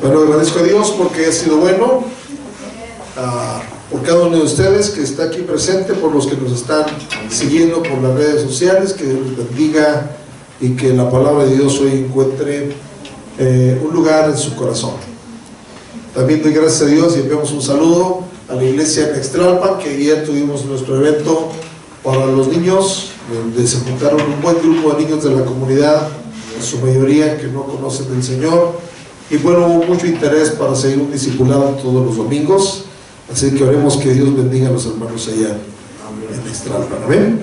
Bueno, agradezco a Dios porque ha sido bueno, por cada uno de ustedes que está aquí presente, por los que nos están siguiendo por las redes sociales. Que Dios los bendiga y que la palabra de Dios hoy encuentre un lugar en su corazón. También doy gracias a Dios y enviamos un saludo a la iglesia en Extralpan, que ayer tuvimos nuestro evento para los niños, donde se juntaron un buen grupo de niños de la comunidad, en su mayoría que no conocen del Señor, y bueno, hubo mucho interés para seguir un discipulado todos los domingos, así que oremos que Dios bendiga a los hermanos allá en Extralpan. Amén.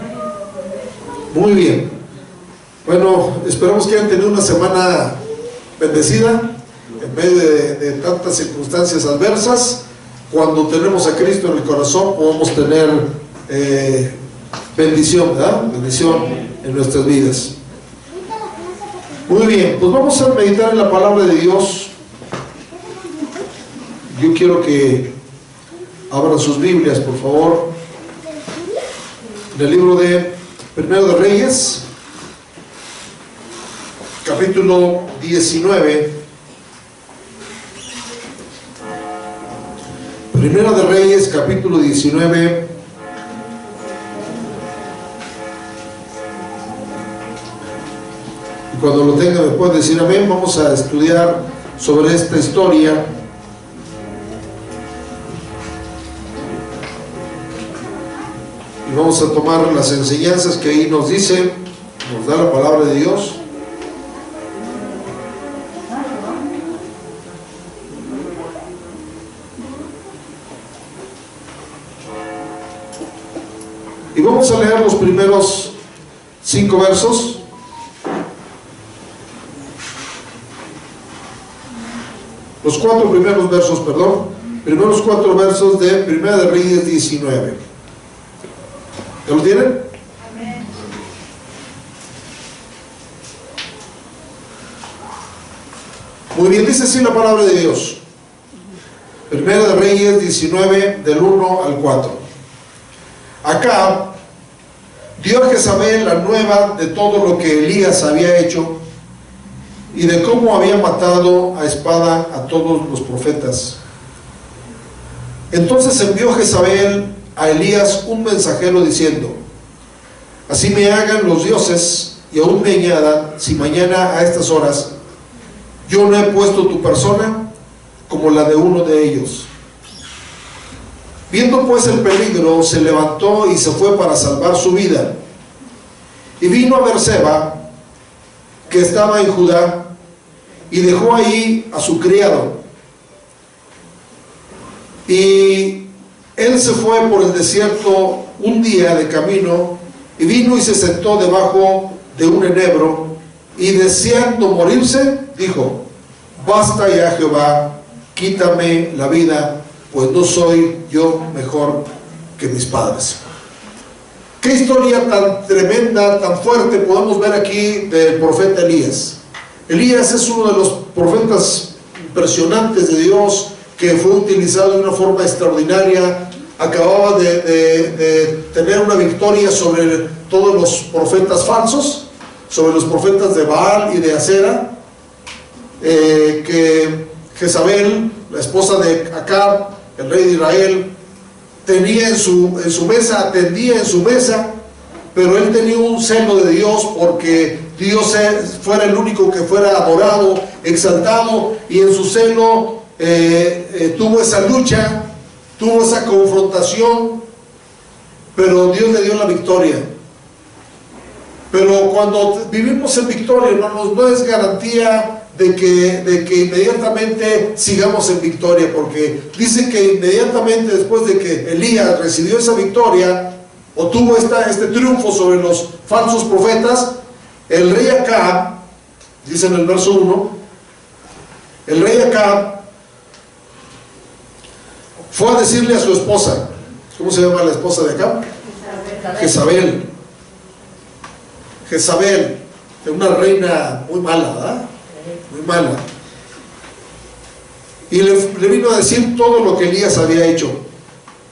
Muy bien. Bueno, esperamos que hayan tenido una semana bendecida en medio de tantas circunstancias adversas. Cuando tenemos a Cristo en el corazón podemos tener bendición, ¿verdad? Bendición en nuestras vidas. Muy bien, pues vamos a meditar en la palabra de Dios. Yo quiero que abran sus Biblias, por favor, en el libro de Primero de Reyes, capítulo 19. Primero de Reyes, capítulo 19. Y cuando lo tenga me pueden decir amén. Vamos a estudiar sobre esta historia. Y vamos a tomar las enseñanzas que ahí nos dice, nos da la palabra de Dios. Y vamos a leer los primeros 5 versos. Los 4 primeros versos, perdón. Primeros 4 versos de Primera de Reyes 19. ¿Ya lo tienen? Amén. Muy bien, dice así la palabra de Dios. Primera de Reyes 19, del 1 al 4. Acá dio a Jezabel la nueva de todo lo que Elías había hecho y de cómo había matado a espada a todos los profetas. Entonces envió Jezabel a Elías un mensajero diciendo: así me hagan los dioses y aún me añadan, si mañana a estas horas yo no he puesto tu persona como la de uno de ellos. Viendo pues el peligro, se levantó y se fue para salvar su vida. Y vino a Berseba, que estaba en Judá, y dejó ahí a su criado. Y él se fue por el desierto un día de camino, y vino y se sentó debajo de un enebro, y deseando morirse, dijo: basta ya, Jehová, quítame la vida, pues no soy yo mejor que mis padres. Qué historia tan tremenda, tan fuerte podemos ver aquí del profeta Elías. Elías es uno de los profetas impresionantes de Dios, que fue utilizado de una forma extraordinaria. Acababa de tener una victoria sobre todos los profetas falsos, sobre los profetas de Baal y de Acera, que Jezabel, la esposa de Acab, el rey de Israel, tenía en su mesa, atendía en su mesa, pero él tenía un celo de Dios, porque Dios fuera el único que fuera adorado, exaltado, y en su celo tuvo esa lucha, tuvo esa confrontación, pero Dios le dio la victoria. Pero cuando vivimos en victoria, no es garantía de que inmediatamente sigamos en victoria, porque dice que inmediatamente después de que Elías recibió esa victoria, o tuvo este triunfo sobre los falsos profetas, el rey Acab, dice en el verso 1, el rey Acab fue a decirle a su esposa, ¿cómo se llama la esposa de Acab? Jezabel. Jezabel, una reina muy mala, ¿verdad? Muy mala. Y le vino a decir todo lo que Elías había hecho.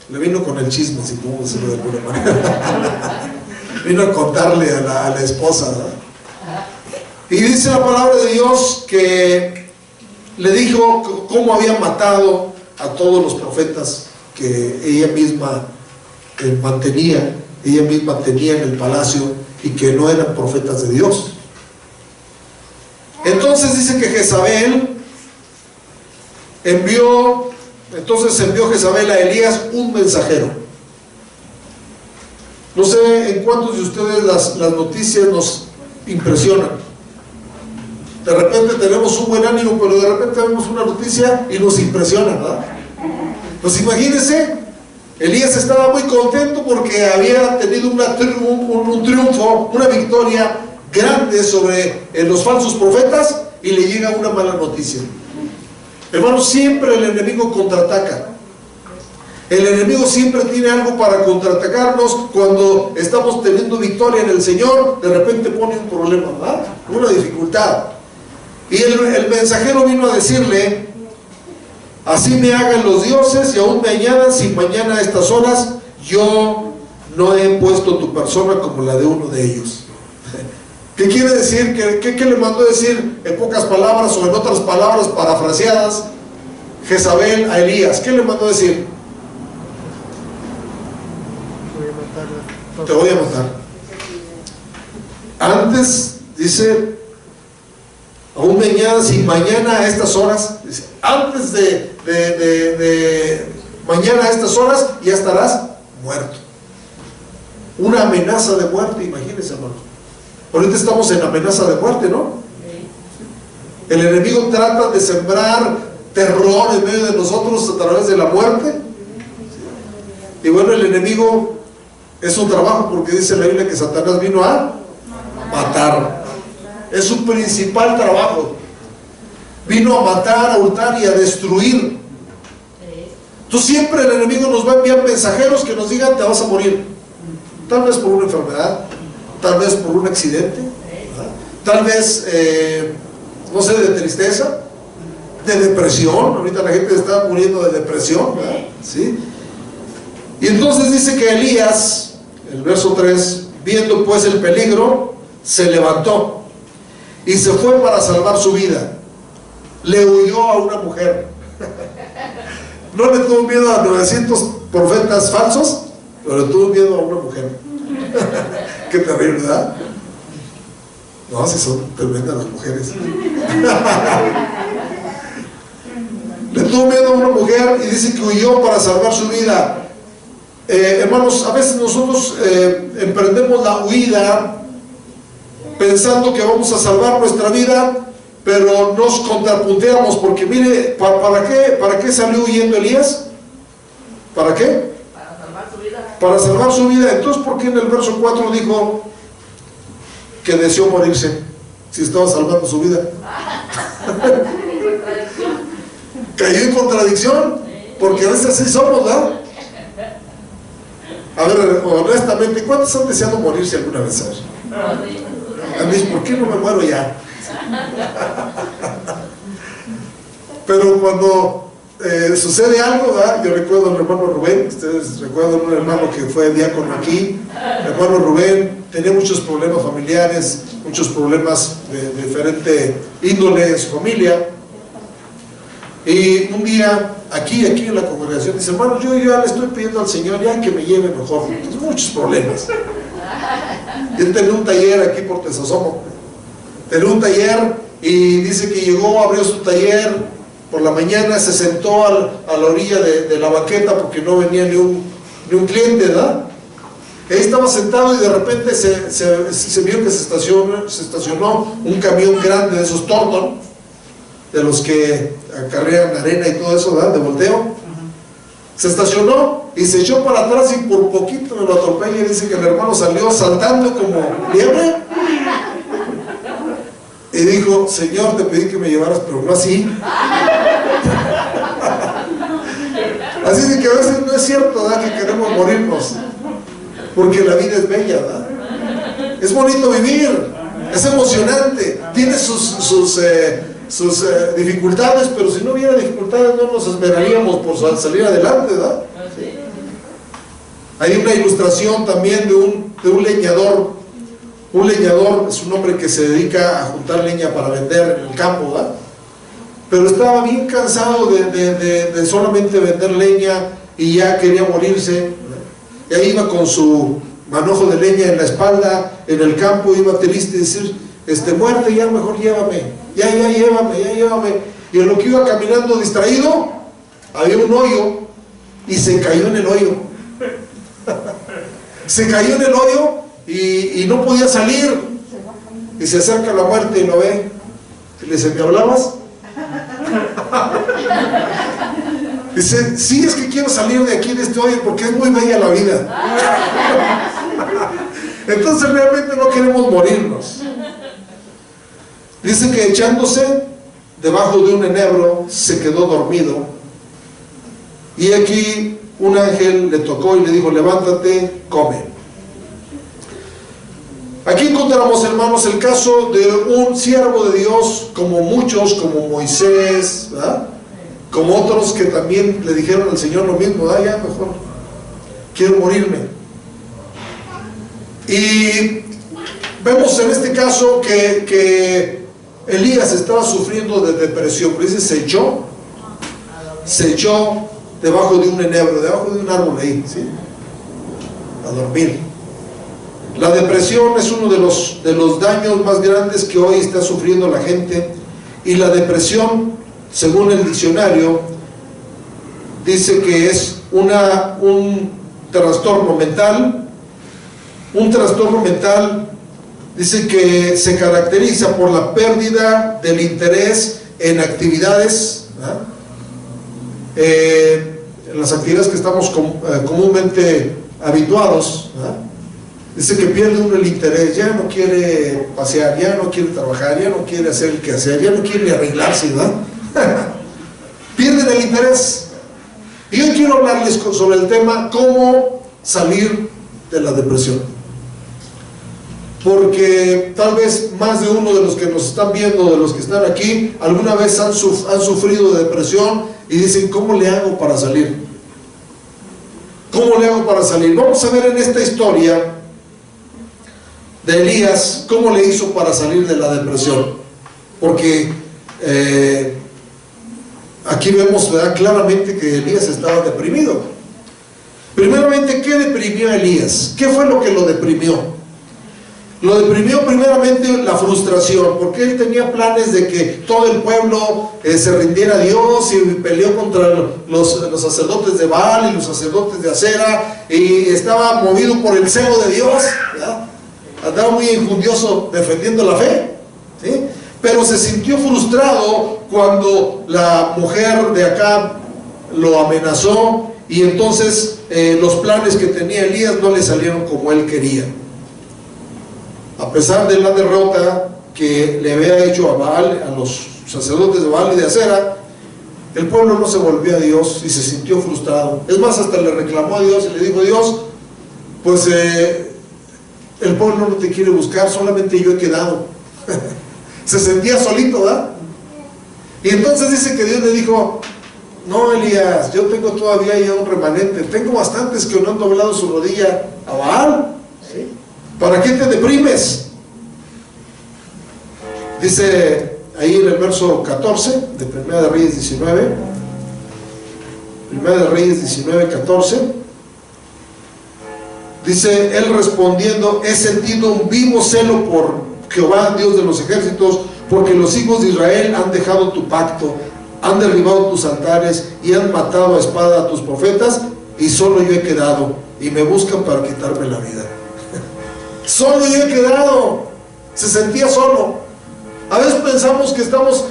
Le vino con el chisme, si podemos decirlo de alguna manera. Vino a contarle a la esposa, ¿verdad? Y dice la palabra de Dios que le dijo cómo había matado a todos los profetas que ella misma tenía en el palacio y que no eran profetas de Dios. Entonces dice que Jezabel envió Jezabel a Elías un mensajero. No sé en cuántos de ustedes las noticias nos impresionan. De repente tenemos un buen ánimo, pero de repente vemos una noticia y nos impresiona, ¿verdad? Pues imagínense, Elías estaba muy contento porque había tenido un triunfo, una victoria grande sobre los falsos profetas, y le llega una mala noticia. Hermanos, siempre el enemigo contraataca. El enemigo siempre tiene algo para contraatacarnos. Cuando estamos teniendo victoria en el Señor, de repente pone un problema, ¿verdad? Una dificultad. Y el mensajero vino a decirle: así me hagan los dioses y aún me añadan, si mañana a estas horas yo no he puesto tu persona como la de uno de ellos. ¿Qué quiere decir? ¿Qué le mandó decir en pocas palabras o en otras palabras parafraseadas Jezabel a Elías? ¿Qué le mandó decir? Te voy a matar. Antes, dice, aún me añadas, y mañana a estas horas, dice, antes de mañana a estas horas ya estarás muerto. Una amenaza de muerte, imagínense, hermano. Ahorita estamos en amenaza de muerte, ¿no? El enemigo trata de sembrar terror en medio de nosotros a través de la muerte. Y bueno, el enemigo es su trabajo, porque dice la Biblia que Satanás vino a matar. Es su principal trabajo. Vino a matar, a hurtar y a destruir. Entonces siempre el enemigo nos va a enviar mensajeros que nos digan: te vas a morir. Tal vez por una enfermedad, tal vez por un accidente, ¿verdad? Tal vez, no sé, de tristeza, de depresión. Ahorita la gente está muriendo de depresión, ¿verdad? ¿Sí? Y entonces dice que Elías, el verso 3, viendo pues el peligro, se levantó y se fue para salvar su vida. Le huyó a una mujer. No le tuvo miedo a 900 profetas falsos, pero le tuvo miedo a una mujer. Qué terrible, ¿verdad? No, si son tremendas las mujeres. Le tuvo miedo a una mujer y dice que huyó para salvar su vida. Hermanos, a veces nosotros emprendemos la huida pensando que vamos a salvar nuestra vida, pero nos contrapunteamos, porque mire, ¿para qué salió huyendo Elías? ¿Para qué? Para salvar su vida. Para salvar su vida. Entonces, ¿por qué en el verso 4 dijo que deseó morirse si estaba salvando su vida? Cayó en contradicción, porque a veces así somos, ¿verdad? A ver, honestamente, ¿cuántos han deseado morirse alguna vez? A mí, ¿por qué no me muero ya? Pero cuando sucede algo, ¿verdad? Yo recuerdo al hermano Rubén. Ustedes recuerdan un hermano que fue diácono aquí. El hermano Rubén tenía muchos problemas familiares, muchos problemas de diferente índole en su familia. Y un día, aquí en la congregación, dice: hermano, yo ya le estoy pidiendo al Señor ya que me lleve mejor. Tiene muchos problemas. Y él tenía un taller aquí por Tesosomo. Tenía un taller, y dice que llegó, abrió su taller por la mañana, se sentó a la orilla de la banqueta porque no venía ni un cliente, ¿verdad? Ahí estaba sentado y de repente se vio que se estacionó un camión grande de esos Torton, de los que acarrean arena y todo eso, ¿verdad? De volteo. Se estacionó y se echó para atrás y por poquito me lo atropella, y dice que el hermano salió saltando como liebre y dijo: Señor, te pedí que me llevaras, pero no así. Así de que a veces no es cierto, ¿verdad?, que queremos morirnos, porque la vida es bella, ¿verdad? Es bonito vivir, es emocionante, tiene sus dificultades, pero si no hubiera dificultades no nos esmeraríamos por salir adelante, ¿verdad? Hay una ilustración también de un leñador. un leñador es un hombre que se dedica a juntar leña para vender en el campo, ¿verdad? Pero estaba bien cansado de solamente vender leña y ya quería morirse, ¿verdad? Y ahí iba con su manojo de leña en la espalda, en el campo, iba triste y decir, muerte, ya mejor llévame, ya llévame. Y en lo que iba caminando distraído, había un hoyo y se cayó en el hoyo. Se cayó en el hoyo y no podía salir. Y se acerca la muerte y lo ve. Y le dice, ¿me hablabas? Dice, sí, es que quiero salir de aquí, de este hoyo, porque es muy bella la vida. Entonces realmente no queremos morirnos. Dice que echándose debajo de un enebro se quedó dormido, y aquí un ángel le tocó y le dijo, levántate, come. Aquí encontramos, hermanos, el caso de un siervo de Dios, como muchos, como Moisés, ¿verdad? Como otros que también le dijeron al Señor lo mismo, ya mejor quiero morirme. Y vemos en este caso que Elías estaba sufriendo de depresión, por eso se echó debajo de un enebro, debajo de un árbol ahí, ¿sí? A dormir. La depresión es uno de los daños más grandes que hoy está sufriendo la gente, y la depresión, según el diccionario, dice que es un trastorno mental. Un trastorno mental dice que se caracteriza por la pérdida del interés en actividades, en las actividades que estamos comúnmente habituados, ¿verdad? Dice que pierde uno el interés, ya no quiere pasear, ya no quiere trabajar, ya no quiere hacer el quehacer, ya no quiere ni arreglarse, ¿verdad? Pierden el interés. Y hoy quiero hablarles sobre el tema cómo salir de la depresión, porque tal vez más de uno de los que nos están viendo, de los que están aquí, alguna vez han sufrido de depresión y dicen, ¿cómo le hago para salir? ¿Cómo le hago para salir? Vamos a ver en esta historia de Elías cómo le hizo para salir de la depresión, porque aquí vemos, ¿verdad?, claramente que Elías estaba deprimido. Primeramente, ¿qué deprimió a Elías? ¿Qué fue lo que lo deprimió? Lo deprimió primeramente la frustración, porque él tenía planes de que todo el pueblo se rindiera a Dios, y peleó contra los sacerdotes de Baal y los sacerdotes de Acera, y estaba movido por el celo de Dios, ¿verdad? Andaba muy enjundioso defendiendo la fe, ¿sí? Pero se sintió frustrado cuando la mujer de Acab lo amenazó, y entonces los planes que tenía Elías no le salieron como él quería. A pesar de la derrota que le había hecho a Baal, a los sacerdotes de Baal y de Acera, el pueblo no se volvió a Dios y se sintió frustrado. Es más, hasta le reclamó a Dios y le dijo, Dios, pues el pueblo no te quiere buscar, solamente yo he quedado. Se sentía solito, ¿verdad? Y entonces dice que Dios le dijo, no, Elías, yo tengo todavía ya un remanente, tengo bastantes que no han doblado su rodilla a Baal, ¿sí? ¿Para qué te deprimes? Dice ahí en el verso 14 de Primera de Reyes 19, Primera de Reyes 19, 14, dice, él respondiendo, he sentido un vivo celo por Jehová, Dios de los ejércitos, porque los hijos de Israel han dejado tu pacto, han derribado tus altares y han matado a espada a tus profetas, y solo yo he quedado, y me buscan para quitarme la vida. Solo yo he quedado. Se sentía solo. A veces pensamos que estamos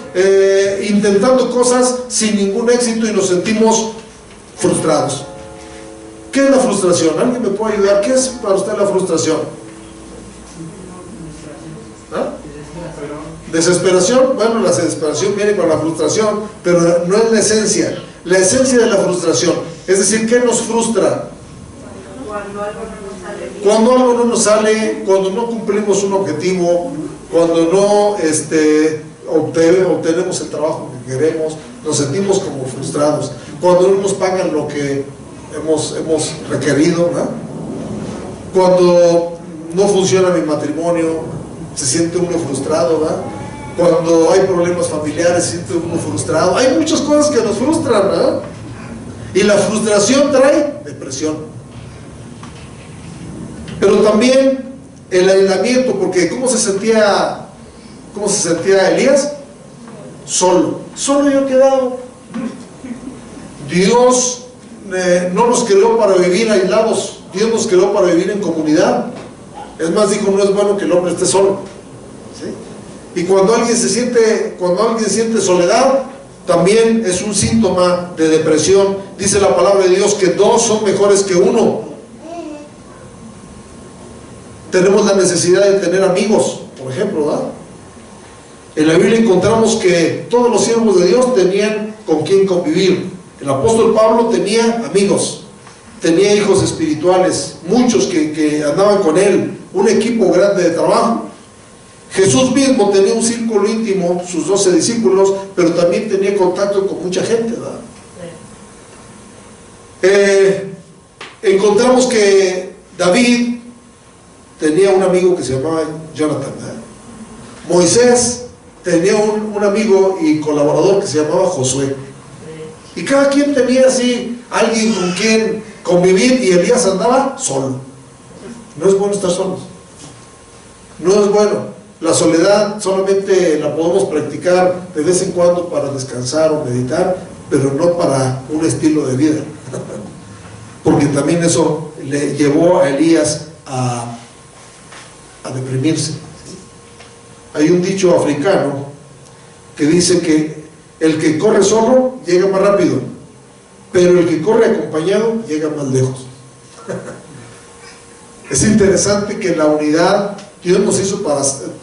intentando cosas sin ningún éxito y nos sentimos frustrados. ¿Qué es la frustración? ¿Alguien me puede ayudar? ¿Qué es para usted la frustración? ¿Ah? ¿Desesperación? Bueno, la desesperación viene con la frustración, pero no es la esencia. La esencia de la frustración, es decir, ¿qué nos frustra? Cuando algo no nos sale, cuando no cumplimos un objetivo, cuando no obtenemos el trabajo que queremos, nos sentimos como frustrados. Cuando no nos pagan lo que hemos requerido, ¿no? Cuando no funciona mi matrimonio, se siente uno frustrado, ¿verdad? Cuando hay problemas familiares, se siente uno frustrado. Hay muchas cosas que nos frustran, ¿verdad? Y la frustración trae depresión. Pero también el aislamiento, porque ¿cómo se sentía Elías? Solo yo quedado. Dios no nos creó para vivir aislados, Dios nos creó para vivir en comunidad. Es más, dijo, no es bueno que el hombre esté solo, ¿sí? Y cuando alguien siente soledad, también es un síntoma de depresión. Dice la palabra de Dios que dos son mejores que uno. Tenemos la necesidad de tener amigos, por ejemplo, ¿verdad? En la Biblia encontramos que todos los siervos de Dios tenían con quien convivir. El apóstol Pablo tenía amigos, tenía hijos espirituales, muchos que andaban con él, un equipo grande de trabajo. Jesús mismo tenía un círculo íntimo, sus 12 discípulos, pero también tenía contacto con mucha gente, ¿verdad? Encontramos que David tenía un amigo que se llamaba Jonathan, ¿verdad? Moisés tenía un amigo y colaborador que se llamaba Josué. Y cada quien tenía así alguien con quien convivir, y Elías andaba solo. No es bueno estar solos, no es bueno. La soledad solamente la podemos practicar de vez en cuando para descansar o meditar, pero no para un estilo de vida. Porque también eso le llevó a Elías a deprimirse. Hay un dicho africano que dice que el que corre solo llega más rápido, pero el que corre acompañado llega más lejos. Es interesante que la unidad Dios nos hizo para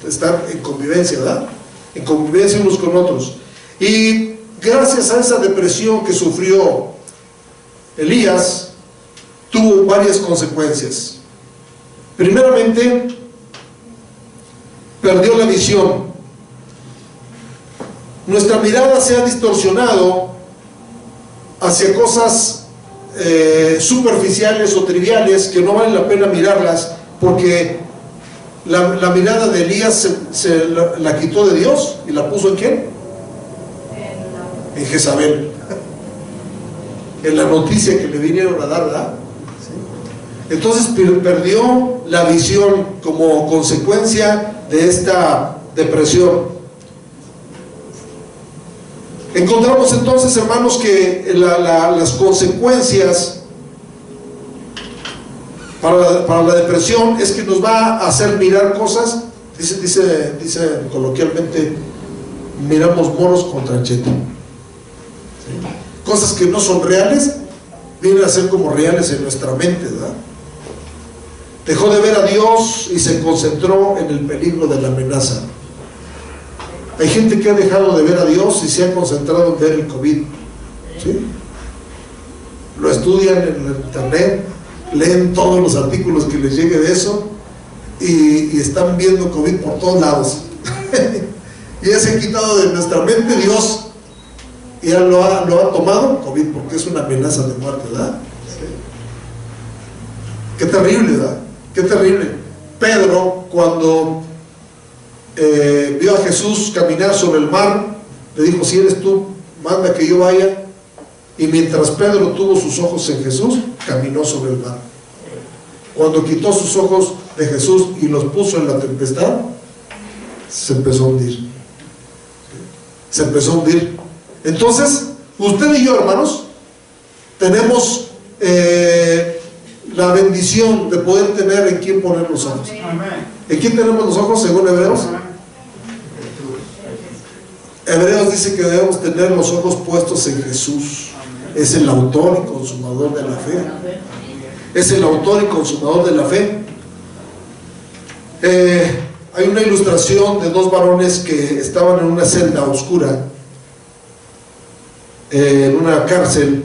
estar en convivencia, ¿verdad? En convivencia unos con otros. Y gracias a esa depresión que sufrió Elías, tuvo varias consecuencias. Primeramente, perdió la visión. Nuestra mirada se ha distorsionado hacia cosas superficiales o triviales que no vale la pena mirarlas, porque la mirada de Elías se la quitó de Dios y la puso ¿en quién? En Jezabel. En la noticia que le vinieron a dar, ¿verdad? Entonces perdió la visión como consecuencia de esta depresión. Encontramos entonces, hermanos, que las consecuencias para la depresión es que nos va a hacer mirar cosas, dice coloquialmente, miramos moros con tranchete, ¿sí? Cosas que no son reales, vienen a ser como reales en nuestra mente, ¿verdad? Dejó de ver a Dios y se concentró en el peligro de la amenaza. Hay gente que ha dejado de ver a Dios y se ha concentrado en ver el COVID, ¿sí? Lo estudian en el internet, leen todos los artículos que les llegue de eso y están viendo COVID por todos lados. Y ya se ha quitado de nuestra mente Dios, y ya lo ha tomado COVID porque es una amenaza de muerte, ¿verdad? ¿Sí? Qué terrible, ¿verdad? Qué terrible. Pedro, cuando vio a Jesús caminar sobre el mar, le dijo: si eres tú, manda que yo vaya. Y mientras Pedro tuvo sus ojos en Jesús, caminó sobre el mar. Cuando quitó sus ojos de Jesús y los puso en la tempestad, se empezó a hundir. Se empezó a hundir. Entonces, usted y yo, hermanos, tenemos la bendición de poder tener en quién poner los ojos. ¿En quién tenemos los ojos según Hebreos? Hebreos dice que debemos tener los ojos puestos en Jesús. Es el autor y consumador de la fe. Es el autor y consumador de la fe. Hay una ilustración de dos varones que estaban en una celda oscura, en una cárcel,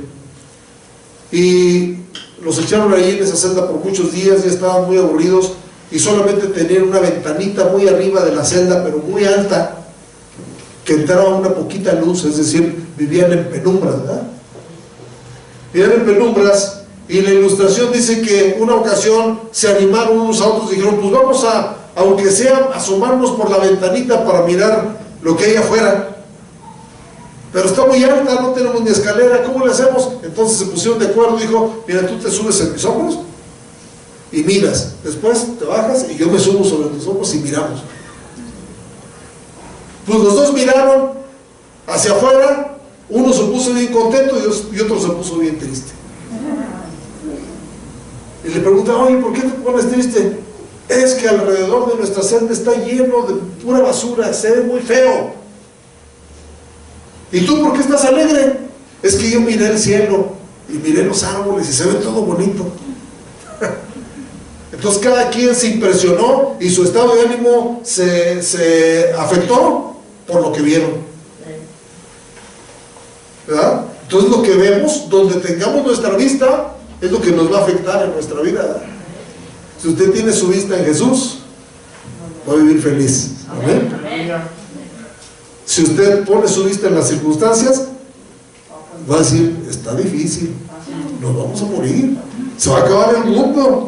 y los echaron ahí en esa celda por muchos días. Ya estaban muy aburridos y solamente tenían una ventanita muy arriba de la celda, pero muy alta, que entraba una poquita luz, es decir, vivían en penumbras, ¿verdad? Vivían en penumbras, Y la ilustración dice que una ocasión se animaron unos a otros y dijeron, pues vamos a, aunque sea, asomarnos por la ventanita para mirar lo que hay afuera. Pero está muy alta, no tenemos ni escalera, ¿cómo le hacemos? Entonces se pusieron de acuerdo, dijo, mira, tú te subes en mis hombros y miras, después te bajas y yo me subo sobre tus hombros y miramos. Pues los dos miraron hacia afuera, uno se puso bien contento y otro se puso bien triste. Y le preguntaron, oye, ¿por qué te pones triste? Es que alrededor de nuestra celda está lleno de pura basura, se ve muy feo. ¿Y tú por qué estás alegre? Es que yo miré el cielo y miré los árboles y se ve todo bonito. Entonces cada quien se impresionó y su estado de ánimo se afectó por lo que vieron, ¿verdad? Entonces lo que vemos, donde tengamos nuestra vista, es lo que nos va a afectar en nuestra vida, ¿verdad? Si usted tiene su vista en Jesús, va a vivir feliz. ¿Amén? Si usted pone su vista en las circunstancias, va a decir, está difícil, nos vamos a morir, se va a acabar el mundo.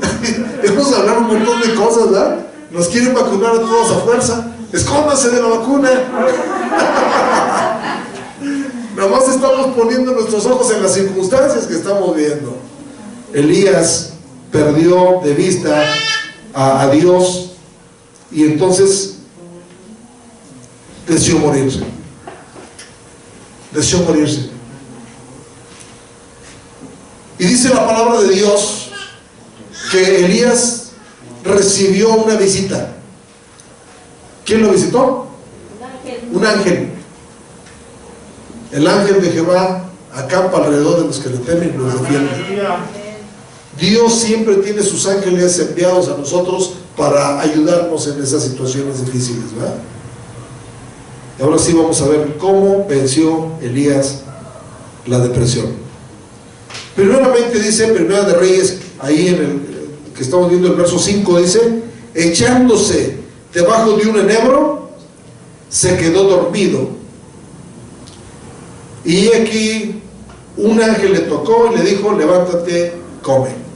Hemos hablado un montón de cosas, ¿verdad? Nos quieren vacunar a todos a fuerza, escóndase de la vacuna. Nada más estamos poniendo nuestros ojos en las circunstancias que estamos viendo. Elías perdió de vista a Dios y entonces deseó morirse. Y dice la palabra de Dios que Elías recibió una visita. ¿Quién lo visitó? Un ángel. El ángel de Jehová acampa alrededor de los que le temen y los defiende. Dios siempre tiene sus ángeles enviados a nosotros para ayudarnos en esas situaciones difíciles, ¿verdad? Y ahora sí vamos a ver cómo venció Elías la depresión. Primeramente dice, Primera de Reyes, ahí en el que estamos viendo el verso 5, dice, echándose debajo de un enebro, se quedó dormido. Y aquí un ángel le tocó y le dijo, levántate, come.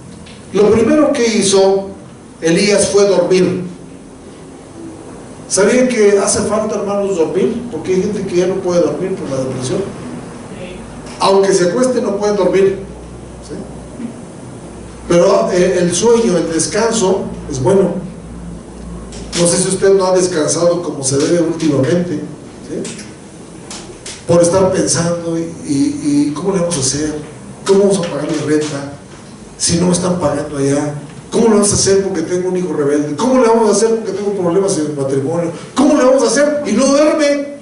Lo primero que hizo Elías fue dormir. ¿Sabían que hace falta, hermanos, dormir? Porque hay gente que ya no puede dormir por la depresión. Aunque se acueste, no pueden dormir, ¿sí? Pero el sueño, el descanso es bueno. No sé si usted no ha descansado como se debe últimamente, ¿sí? Por estar pensando y ¿cómo le vamos a hacer? ¿Cómo vamos a pagar la renta si no me están pagando allá? ¿Cómo le vamos a hacer porque tengo un hijo rebelde? ¿Cómo le vamos a hacer porque tengo problemas en el matrimonio? ¿Cómo le vamos a hacer? Y no duerme.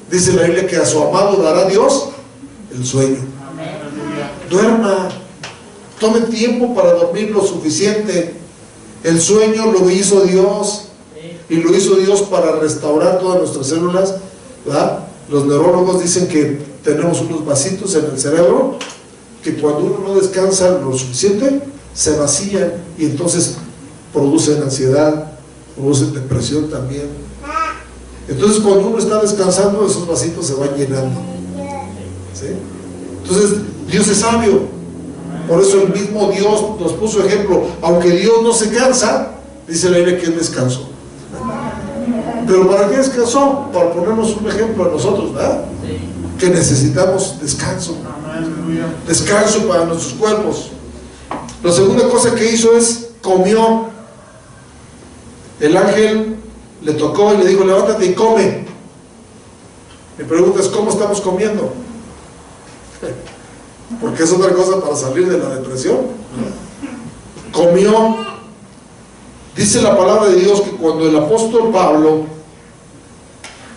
Dice la Biblia que a su amado dará Dios el sueño. Duerma. Tome tiempo para dormir lo suficiente. El sueño lo hizo Dios. Y lo hizo Dios para restaurar todas nuestras células, ¿verdad? Los neurólogos dicen que tenemos unos vasitos en el cerebro que cuando uno no descansa lo suficiente se vacían y entonces producen ansiedad, producen depresión también. Entonces cuando uno está descansando, esos vasitos se van llenando, ¿sí? Entonces Dios es sabio, por eso el mismo Dios nos puso ejemplo. Aunque Dios no se cansa, dice la Biblia que Él descansó. ¿Pero para qué descansó? Para ponernos un ejemplo a nosotros, ¿verdad? Que necesitamos descanso. Descanso para nuestros cuerpos. La segunda cosa que hizo es comió. El ángel le tocó y le dijo, levántate y come. Mi pregunta es, ¿cómo estamos comiendo? Porque es otra cosa para salir de la depresión. Comió. Dice la palabra de Dios que cuando el apóstol Pablo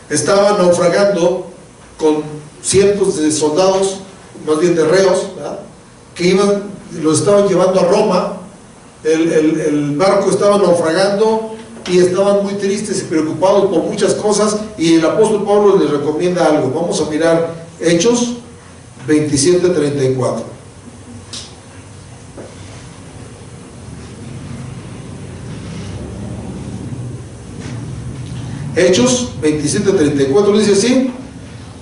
estaba naufragando con cientos de soldados, más bien de reos, ¿verdad?, que los estaban llevando a Roma, el barco estaba naufragando y estaban muy tristes y preocupados por muchas cosas, y el apóstol Pablo les recomienda algo. Vamos a mirar Hechos 27:34. Hechos 27:34 dice así: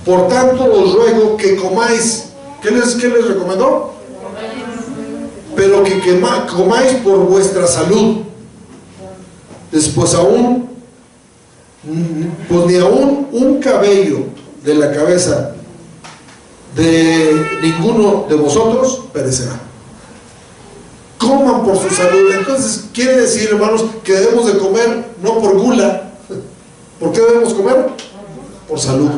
por tanto os ruego que comáis. ¿Qué les recomendó? pero que comáis por vuestra salud. Después aún, pues ni aún un cabello de la cabeza de ninguno de vosotros perecerá. Coman por su salud. Entonces quiere decir, hermanos, que debemos de comer no por gula. ¿Por qué debemos comer? Por salud.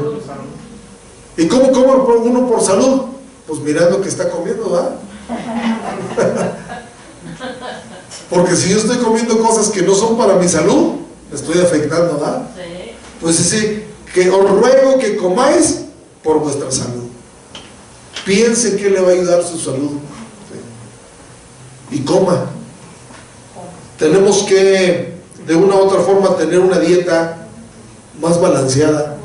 ¿Y cómo come uno por salud? Pues mirando que está comiendo, ¿verdad? Porque si yo estoy comiendo cosas que no son para mi salud, me estoy afectando, ¿verdad? Sí. Pues sí, que os ruego que comáis por vuestra salud. Piense que le va a ayudar su salud. Sí. Y coma. Tenemos que, de una u otra forma, tener una dieta más balanceada.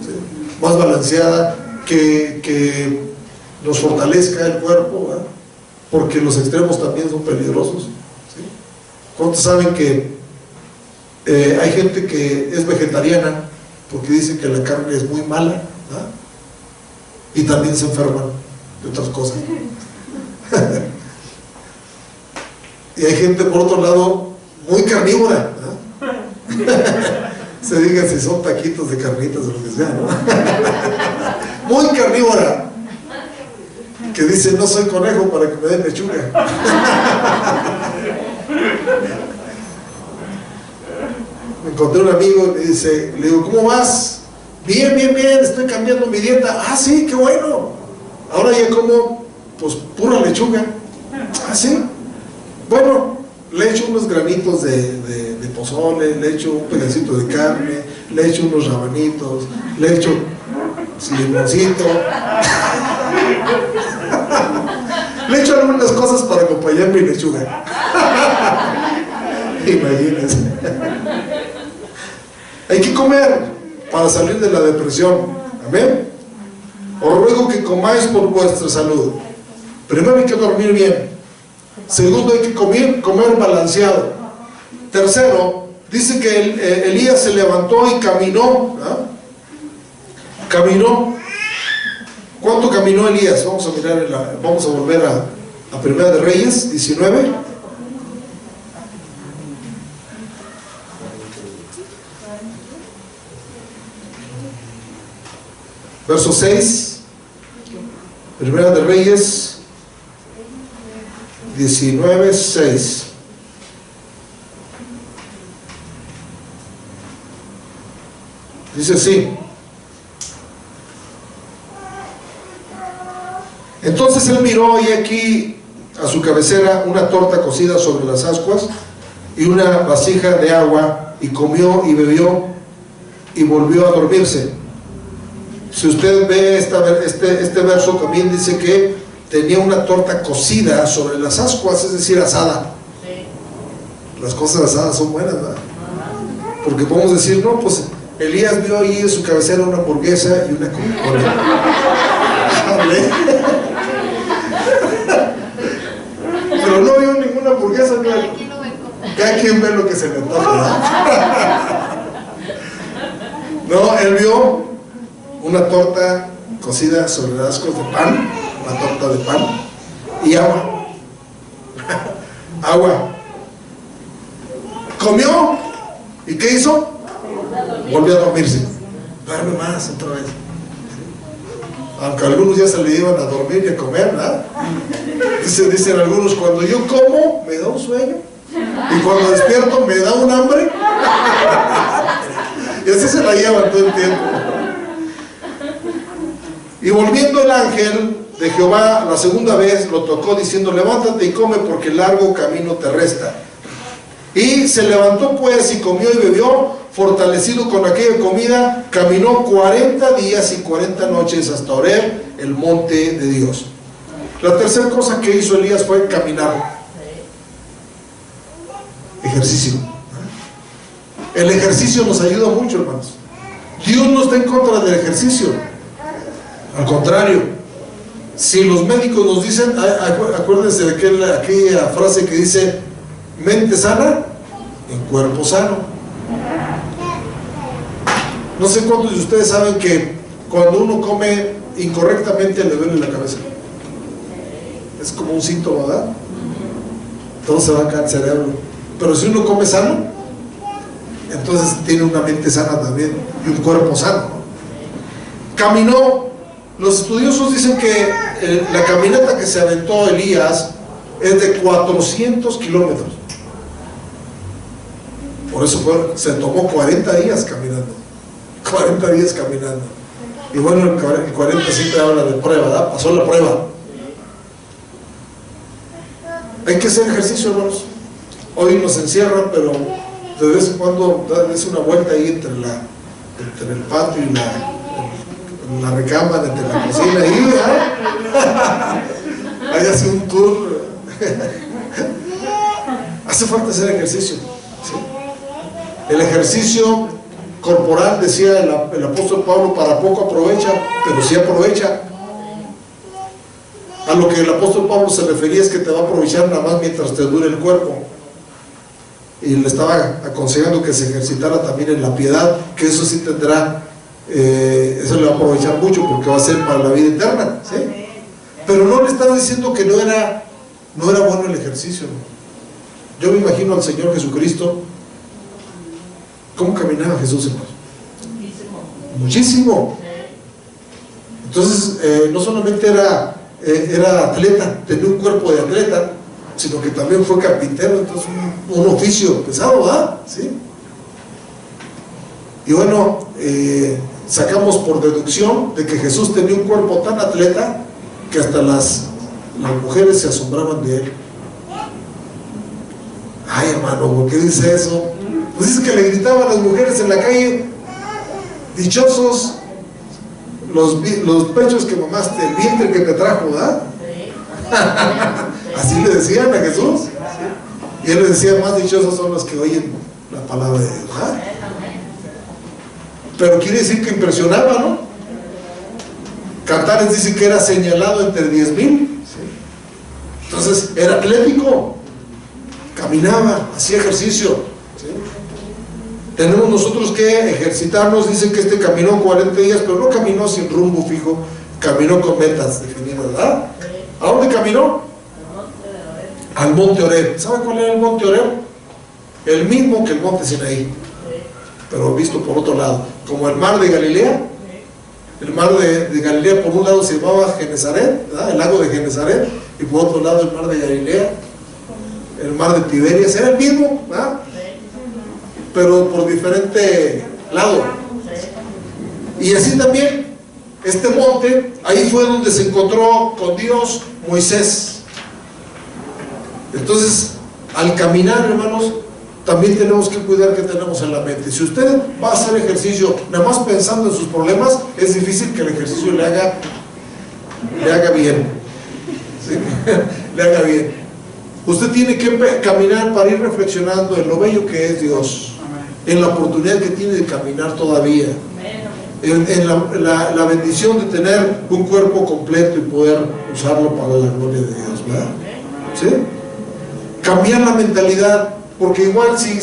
¿Sí? Más balanceada, que nos fortalezca el cuerpo, ¿verdad? Porque los extremos también son peligrosos. ¿Sí? ¿Cuántos saben que hay gente que es vegetariana porque dice que la carne es muy mala, ¿verdad? Y también se enferman de otras cosas? Y hay gente, por otro lado, muy carnívora, ¿verdad? Se diga si son taquitos de carnitas o lo que sea, ¿no? Muy carnívora, que dice: no soy conejo para que me den lechuga. Me encontré un amigo y le digo: ¿cómo vas? Bien, bien, bien, estoy cambiando mi dieta. Ah, sí, qué bueno. Ahora ya como, pues, pura lechuga. Ah, sí. Bueno, le echo unos granitos de pozole, le echo un pedacito de carne, le echo unos rabanitos, le echo limoncito. Le echo algunas cosas para acompañar mi lechuga. Imagínense. Hay que comer para salir de la depresión. Amén. Os ruego que comáis por vuestra salud. Primero hay que dormir bien. Segundo, hay que comer balanceado. Tercero, dice que Elías se levantó y caminó, ¿no? Caminó. ¿Cuánto caminó Elías? Vamos a mirar, vamos a volver a Primera de Reyes 19. Verso 6. Primera de Reyes 19, 6. Dice así: entonces él miró, y aquí a su cabecera una torta cocida sobre las ascuas y una vasija de agua, y comió y bebió y volvió a dormirse. Si usted ve este verso, también dice que tenía una torta cocida sobre las ascuas, es decir, asada. Las cosas asadas son buenas, ¿verdad? Porque podemos decir: no, pues Elías vio ahí en su cabecera una hamburguesa y una Coca-Cola. Pero no vio ninguna hamburguesa. Cada quien ve lo que se le antoja, ¿verdad? No, él vio una torta cocida sobre las ascuas de pan, una torta de pan y agua. Agua. Comió, ¿y qué hizo? Volvió a dormirse. Duerme más otra vez. Aunque algunos ya se le iban a dormir y a comer, ¿verdad? Dicen algunos: cuando yo como me da un sueño, y cuando despierto me da un hambre. Y así se la llevan todo el tiempo. Y volviendo el ángel de Jehová la segunda vez, lo tocó diciendo: levántate y come, porque largo camino te resta. Y se levantó pues y comió y bebió. Fortalecido con aquella comida, caminó 40 días y 40 noches hasta Horeb, el monte de Dios. La tercera cosa que hizo Elías fue caminar. Ejercicio. El ejercicio nos ayuda mucho, hermanos. Dios no está en contra del ejercicio. Al contrario, si los médicos nos dicen, acuérdense de aquella frase que dice: mente sana en cuerpo sano. No sé cuántos de ustedes saben que cuando uno come incorrectamente le duele la cabeza. es como un síntoma, ¿verdad? Todo se va a caer el cerebro. Pero si uno come sano, entonces tiene una mente sana también y un cuerpo sano, ¿no? Caminó. Los estudiosos dicen que la caminata que se aventó Elías es de 400 kilómetros. Por eso se tomó 40 días caminando. 40 días caminando. Y bueno, el 40 siempre habla de prueba, ¿verdad? Pasó la prueba. Hay que hacer ejercicio, hermanos. Hoy nos encierran, pero de vez en cuando darles una vuelta ahí entre el patio y la recámara, entre la cocina ahí, ahí hace un tour. Hace falta hacer ejercicio, ¿sí? El ejercicio corporal, decía el apóstol Pablo, para poco aprovecha, pero sí aprovecha. A lo que el apóstol Pablo se refería es que te va a aprovechar nada más mientras te dure el cuerpo. Y le estaba aconsejando que se ejercitara también en la piedad, que eso sí tendrá, eso le va a aprovechar mucho porque va a ser para la vida eterna, ¿sí? Pero no le estaba diciendo que no era bueno el ejercicio, ¿no? Yo me imagino al Señor Jesucristo. ¿Cómo caminaba Jesús, hermano? Muchísimo. Entonces, no solamente era atleta, tenía un cuerpo de atleta, sino que también fue carpintero, entonces un oficio pesado, ¿verdad? ¿Sí? Y bueno, sacamos por deducción de que Jesús tenía un cuerpo tan atleta que hasta las mujeres se asombraban de él. Ay, hermano, ¿por qué dice eso? Pues dice que le gritaban a las mujeres en la calle: dichosos los pechos que mamaste, el vientre que te trajo, ¿verdad? Así le decían a Jesús. Y él les decía: más dichosos son los que oyen la palabra de Dios, ¿verdad? Pero quiere decir que impresionaba, ¿no? Cantares dice que era señalado entre 10,000, ¿sí? Entonces era atlético, caminaba, hacía ejercicio, ¿sí? Tenemos nosotros que ejercitarnos. Dice que caminó 40 días, pero no caminó sin rumbo fijo, caminó con metas definidas, ¿verdad? ¿A dónde caminó? Al monte Oreb. ¿Sabe cuál era el monte Oreb? El mismo que el monte Sinaí, pero visto por otro lado, como el mar de Galilea. El mar de Galilea por un lado se llamaba Genesaret, ¿verdad? El lago de Genesaret, y por otro lado el mar de Galilea, el mar de Tiberias. Era el mismo, ¿verdad? Pero por diferente lado. Y así también este monte, ahí fue donde se encontró con Dios Moisés. Entonces, al caminar, hermanos, también tenemos que cuidar que tenemos en la mente. Si usted va a hacer ejercicio nada más pensando en sus problemas, es difícil que el ejercicio le haga bien, ¿sí? Le haga bien. Usted tiene que caminar para ir reflexionando en lo bello que es Dios, en la oportunidad que tiene de caminar todavía, en la bendición de tener un cuerpo completo y poder usarlo para la gloria de Dios, ¿verdad? ¿Sí? Cambiar la mentalidad, porque igual si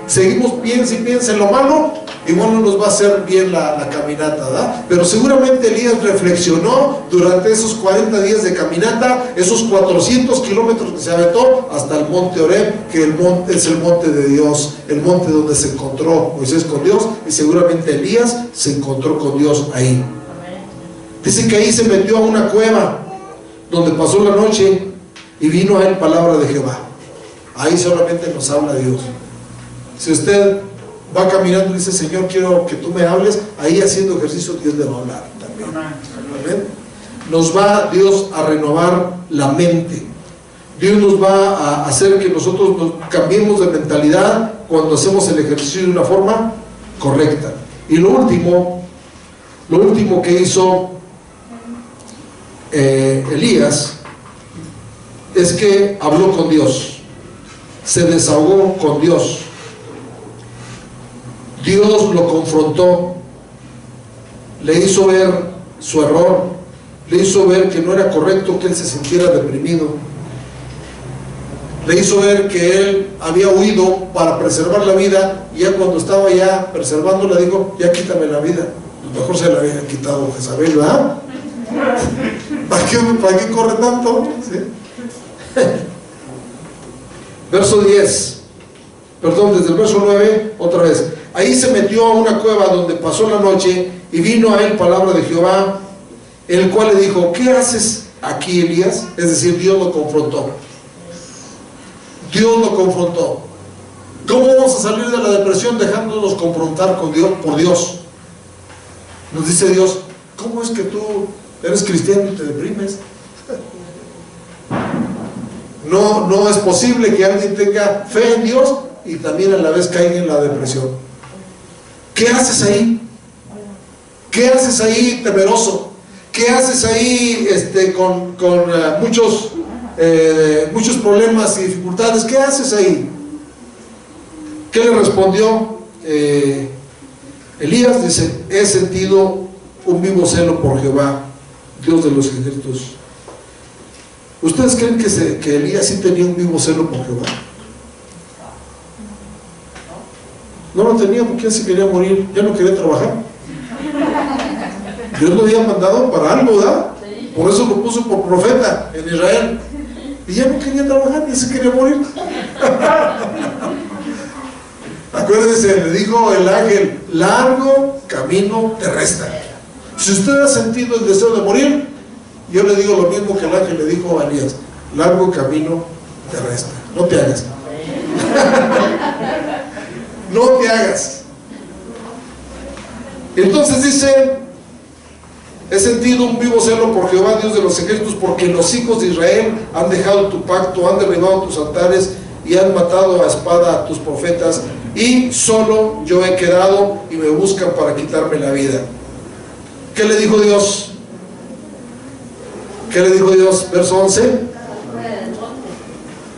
seguimos piensa en lo malo, igual no nos va a hacer bien la caminata, ¿verdad? Pero seguramente Elías reflexionó durante esos 40 días de caminata, esos 400 kilómetros que se aventó hasta el monte Oreb, que es el monte de Dios, el monte donde se encontró Moisés con Dios, y seguramente Elías se encontró con Dios ahí. Dice que ahí se metió a una cueva donde pasó la noche y vino a él palabra de Jehová. Ahí solamente nos habla Dios. Si usted va caminando y dice: Señor, quiero que tú me hables, ahí haciendo ejercicio Dios le va a hablar también. Amén. Nos va Dios a renovar la mente. Dios nos va a hacer que nosotros nos cambiemos de mentalidad cuando hacemos el ejercicio de una forma correcta. Y lo último que hizo Elías es que habló con Dios, se desahogó con Dios. Dios lo confrontó, le hizo ver su error, le hizo ver que no era correcto que él se sintiera deprimido, le hizo ver que él había huido para preservar la vida, y ya cuando estaba ya preservándola dijo: ya quítame la vida. Mejor se la había quitado Jezabel, ¿verdad? ¿Para qué corre tanto? ¿Sí? Verso 10, perdón, desde el verso 9, otra vez. Ahí se metió a una cueva donde pasó la noche, y vino a él palabra de Jehová, el cual le dijo: ¿qué haces aquí, Elías? Es decir, Dios lo confrontó. Dios lo confrontó. ¿Cómo vamos a salir de la depresión dejándonos confrontar con Dios, por Dios? Nos dice Dios: ¿cómo es que tú eres cristiano y te deprimes? No es posible que alguien tenga fe en Dios y también a la vez caiga en la depresión. ¿Qué haces ahí? ¿Qué haces ahí temeroso? ¿Qué haces ahí con muchos problemas y dificultades? ¿Qué haces ahí? ¿Qué le respondió Elías? Dice: he sentido un vivo celo por Jehová, Dios de los ejércitos. ¿Ustedes creen que Elías sí tenía un vivo celo por Jehová? No lo tenía porque él se quería morir, ya no quería trabajar. Dios lo había mandado para algo, ¿verdad? Por eso lo puso por profeta en Israel. Y ya no quería trabajar, ya se quería morir. Acuérdense, le dijo el ángel: largo camino te resta. Si usted ha sentido el deseo de morir, yo le digo lo mismo que el ángel le dijo a Elías: largo camino te resta. No te hagas. No te hagas. Entonces dice: he sentido un vivo celo por Jehová, Dios de los ejércitos, porque los hijos de Israel han dejado tu pacto, han derribado tus altares y han matado a espada a tus profetas, y solo yo he quedado y me buscan para quitarme la vida. ¿Qué le dijo Dios? ¿Qué le dijo Dios? Verso 11: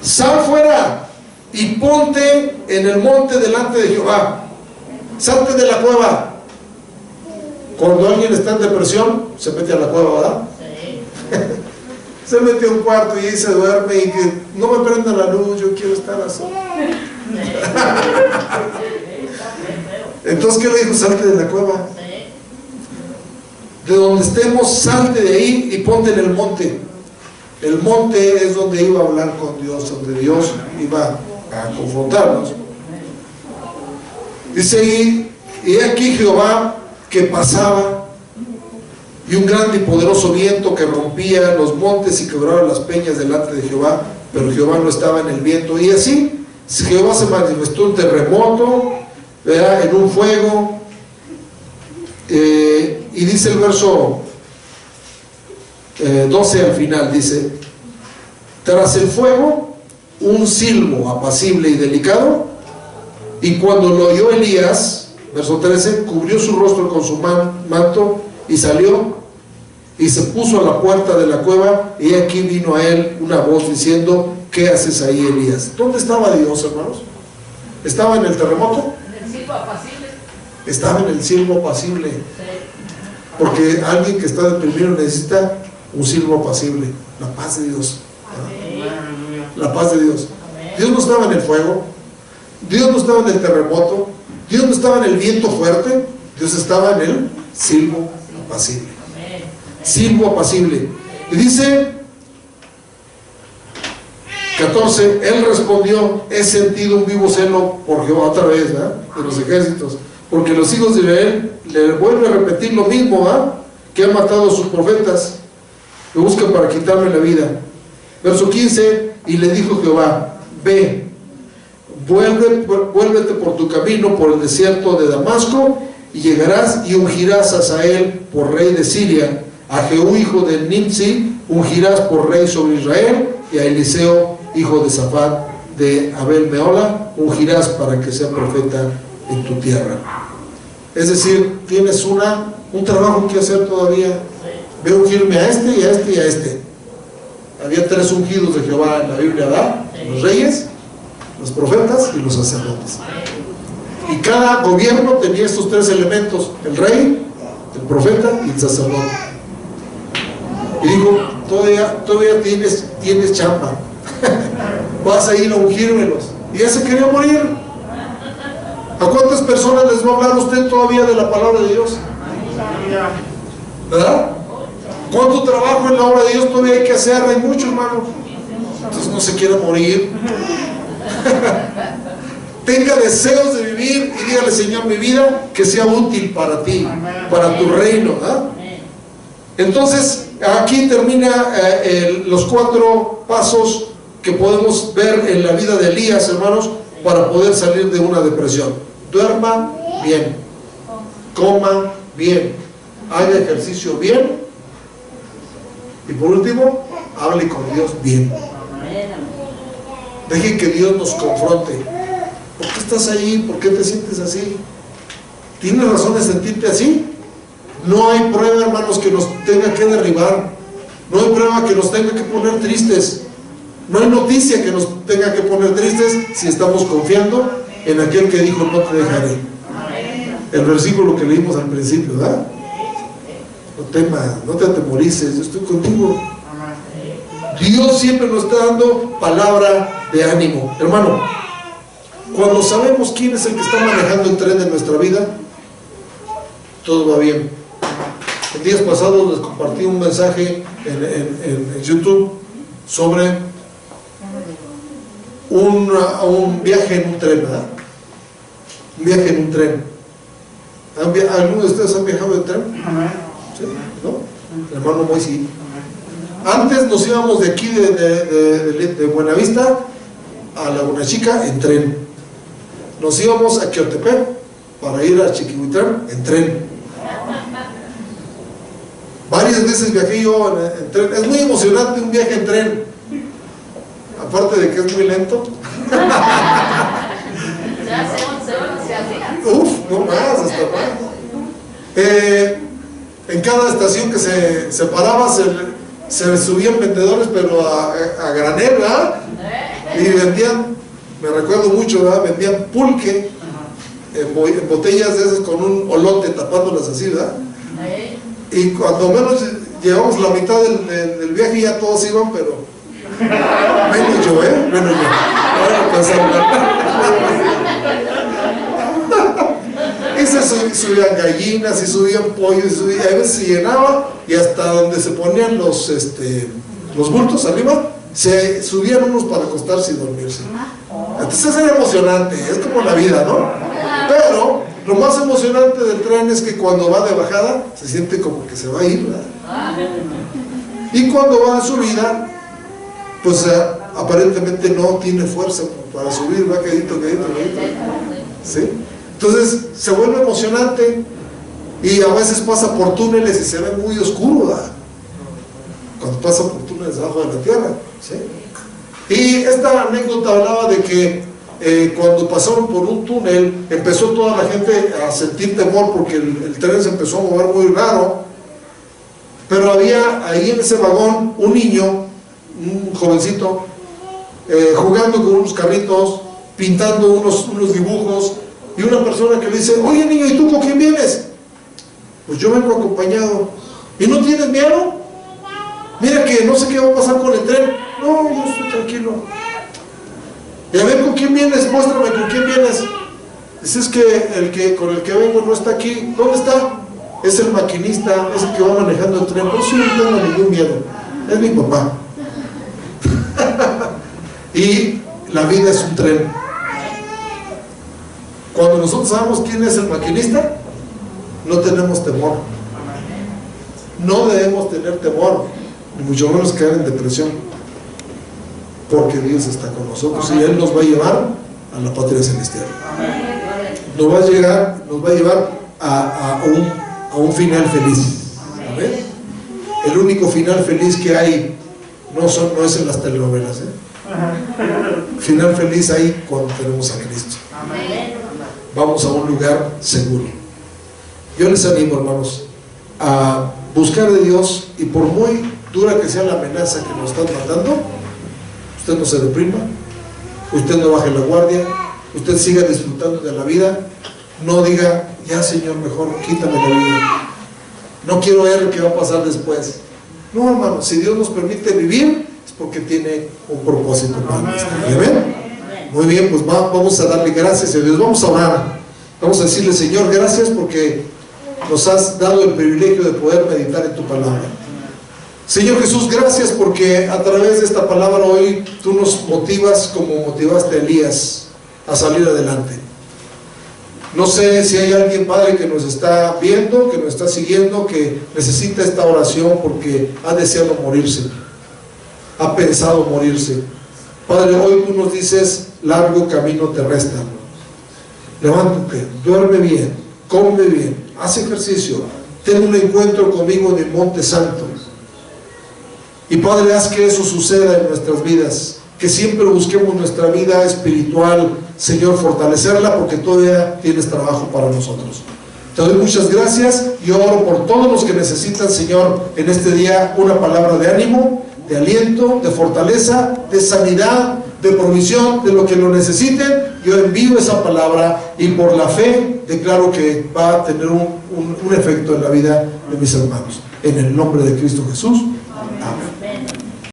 sal fuera y ponte en el monte delante de Jehová. Salte de la cueva. Cuando alguien está en depresión, se mete a la cueva, ¿verdad? Sí. Se mete a un cuarto y ahí se duerme, y que no me prenda la luz, yo quiero estar así. Entonces, ¿qué le dijo? Salte de la cueva. De donde estemos, salte de ahí y ponte en el monte. El monte es donde iba a hablar con Dios, donde Dios iba a confrontarnos. Dice ahí: y aquí Jehová que pasaba, y un grande y poderoso viento que rompía los montes y quebraba las peñas delante de Jehová, pero Jehová no estaba en el viento. Y así Jehová se manifestó un terremoto, ¿verdad?, en un fuego. Y dice el verso 12 al final, dice: tras el fuego un silbo apacible y delicado, y cuando lo oyó Elías, verso 13, cubrió su rostro con su manto y salió y se puso a la puerta de la cueva, y aquí vino a él una voz diciendo: ¿qué haces ahí, Elías? ¿Dónde estaba Dios, hermanos? ¿Estaba en el terremoto? En el silbo apacible. Estaba en el silbo apacible. Porque alguien que está deprimido necesita un silbo apacible, la paz de Dios. La paz de Dios. Dios no estaba en el fuego, Dios no estaba en el terremoto, Dios no estaba en el viento fuerte, Dios estaba en el silbo apacible. Silbo apacible. Y dice 14: él respondió: he sentido un vivo celo por Jehová, otra vez, ¿verdad?, de los ejércitos, porque los hijos de Israel, le vuelve a repetir lo mismo, ¿verdad?, que han matado a sus profetas, me buscan para quitarme la vida. Verso 15: y le dijo Jehová: ve, vuélvete por tu camino por el desierto de Damasco, y llegarás y ungirás a Hazael por rey de Siria, a Jehú hijo de Nimsi ungirás por rey sobre Israel, y a Eliseo hijo de Safat de Abel Meola ungirás para que sea profeta en tu tierra. Es decir, tienes un trabajo que hacer todavía. Ve a ungirme a este y a este y a este. Había 3 ungidos de Jehová en la Biblia, ¿verdad? Los reyes, los profetas y los sacerdotes. Y cada gobierno tenía estos 3 elementos: el rey, el profeta y el sacerdote. Y dijo: todavía tienes chamba. Vas a ir a ungírmelos. Y ya se quería morir. ¿A cuántas personas les va a hablar usted todavía de la palabra de Dios? ¿Verdad? ¿Cuánto trabajo en la obra de Dios todavía hay que hacer? Hay mucho, hermano. Entonces no se quiera morir. Tenga deseos de vivir y dígale: Señor, mi vida que sea útil para ti, para tu reino, ¿eh? Entonces aquí termina los 4 pasos que podemos ver en la vida de Elías, hermanos, para poder salir de una depresión. Duerma bien, coma bien, haga ejercicio bien, y por último, hable con Dios bien. Deje que Dios nos confronte. ¿Por qué estás ahí? ¿Por qué te sientes así? ¿Tienes razón de sentirte así? No hay prueba, hermanos, que nos tenga que derribar. No hay prueba que nos tenga que poner tristes. No hay noticia que nos tenga que poner tristes si estamos confiando en aquel que dijo: no te dejaré. El versículo que leímos al principio, ¿verdad? No temas, no te atemorices, yo estoy contigo. Dios siempre nos está dando palabra de ánimo. Hermano, cuando sabemos quién es el que está manejando el tren de nuestra vida, todo va bien. En días pasados les compartí un mensaje en YouTube sobre un viaje en un tren, ¿verdad? Un viaje en un tren. ¿Alguno de ustedes han viajado en tren? ¿Sí? ¿No? El hermano Moisés. Antes nos íbamos de aquí de Buenavista a Laguna Chica en tren. Nos íbamos a Queotepec para ir a Chiquihuitlán en tren. Varias veces viajé yo en tren. Es muy emocionante un viaje en tren, aparte de que es muy lento. Uf, no más, hasta más. En cada estación que se paraba se subían vendedores, pero a granel, ¿verdad? Y vendían, me recuerdo mucho, ¿verdad? Vendían pulque en botellas de esas con un olote tapándolas así, ¿verdad? Y cuando menos llevamos la mitad del viaje, ya todos iban, pero menos yo, menos yo. Y se subían gallinas y subían pollos, y a veces se llenaba, y hasta donde se ponían los bultos arriba, se subían unos para acostarse y dormirse. Entonces era emocionante, es como la vida, ¿no? Pero lo más emocionante del tren es que cuando va de bajada se siente como que se va a ir, ¿verdad? Y cuando va de subida, pues aparentemente no tiene fuerza para subir, va quedito. ¿Sí? Entonces se vuelve emocionante, y a veces pasa por túneles y se ve muy oscuro, ¿verdad? Cuando pasa por túneles debajo de la tierra, ¿sí? Y esta anécdota hablaba de que cuando pasaron por un túnel, empezó toda la gente a sentir temor porque el tren se empezó a mover muy raro, pero había ahí en ese vagón un niño, un jovencito, jugando con unos carritos, pintando unos dibujos, y una persona que le dice: oye niño, ¿y tú con quién vienes? Pues yo vengo acompañado. ¿Y no tienes miedo? Mira que no sé qué va a pasar con el tren. No, yo estoy tranquilo. Y a ver, ¿con quién vienes? Muéstrame con quién vienes. Dice: es que con el que vengo no está aquí. ¿Dónde está? Es el maquinista, es el que va manejando el tren. No, sí, no tengo ningún miedo, es mi papá. Y la vida es un tren. Cuando nosotros sabemos quién es el maquinista, no tenemos temor. No debemos tener temor, ni mucho menos caer en depresión, porque Dios está con nosotros y Él nos va a llevar a la patria celestial. Nos va a llevar a un final feliz. ¿Amén? El único final feliz que hay no es en las telenovelas, Final feliz hay cuando tenemos a Cristo. Vamos a un lugar seguro. Yo les animo, hermanos, a buscar de Dios, y por muy dura que sea la amenaza que nos están mandando, usted no se deprima, usted no baje la guardia, usted siga disfrutando de la vida. No diga: ya Señor, mejor quítame la vida, no quiero ver qué va a pasar después. No, hermano, si Dios nos permite vivir es porque tiene un propósito para nosotros. ¿Amén? Muy bien, pues vamos a darle gracias a Dios. Vamos a orar, vamos a decirle: Señor, gracias porque nos has dado el privilegio de poder meditar en tu palabra. Señor Jesús, gracias porque a través de esta palabra hoy tú nos motivas como motivaste a Elías a salir adelante. No sé si hay alguien, Padre, que nos está viendo, que nos está siguiendo, que necesita esta oración porque ha deseado morirse, ha pensado morirse. Padre, hoy tú nos dices, largo camino te resta. Levántate, duerme bien, come bien, haz ejercicio, ten un encuentro conmigo en el Monte Santo. Y Padre, haz que eso suceda en nuestras vidas, que siempre busquemos nuestra vida espiritual, Señor, fortalecerla, porque todavía tienes trabajo para nosotros. Te doy muchas gracias y oro por todos los que necesitan, Señor, en este día una palabra de ánimo, de aliento, de fortaleza, de sanidad, de provisión, de lo que lo necesiten. Yo envío esa palabra y por la fe declaro que va a tener un efecto en la vida de mis hermanos. En el nombre de Cristo Jesús.